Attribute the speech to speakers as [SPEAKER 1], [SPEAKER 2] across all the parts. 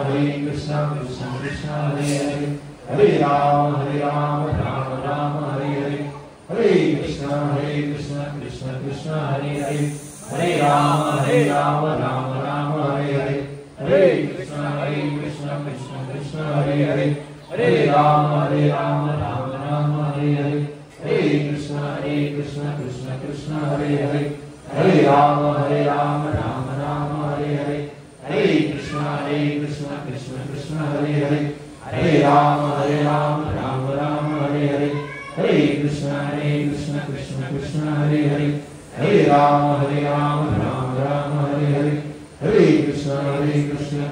[SPEAKER 1] Hare Krishna Krishna Krishna Hare Hare Hare Rama Rama Rama Hare Hare Hare Krishna Krishna Krishna Hare Hare Hare Rama Rama Rama Hare Hare Hare Krishna Krishna Krishna Hare Hare Hare Rama Rama Rama Hare Hare Hare Krishna Krishna Krishna Hare Hare Hare Rama Rama Rama Hare Hare Hare Krishna Krishna Krishna Hare Hare Hare Rama Rama Rama Hare Hare Hare Krishna Krishna Krishna Hare Hare Hare Rama Rama Rama Hare Hare Hare Krishna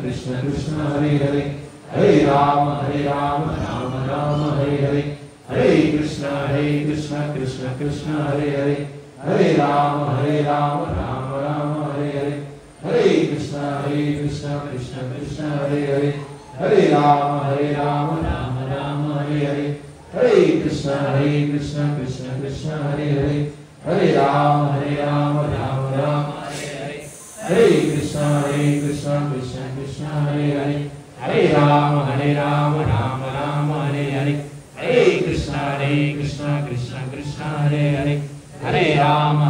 [SPEAKER 1] Krishna Krishna Hare Hare Hare Rama Rama Rama Hare Hare Hare Krishna Krishna Krishna Hare Hare Hare Rama Rama Rama Hare Hare Hare Krishna Krishna Krishna Hare Hare Hare Rama Rama Rama Hare Hare Hare Krishna Krishna Krishna Hare Hare Hare Rama Rama Rama Hare Hare Hare Krishna Krishna Hare Hare Hare Rama Rama Rama Hare Hare Hare Krishna Krishna Krishna Hare Hare Hare Rama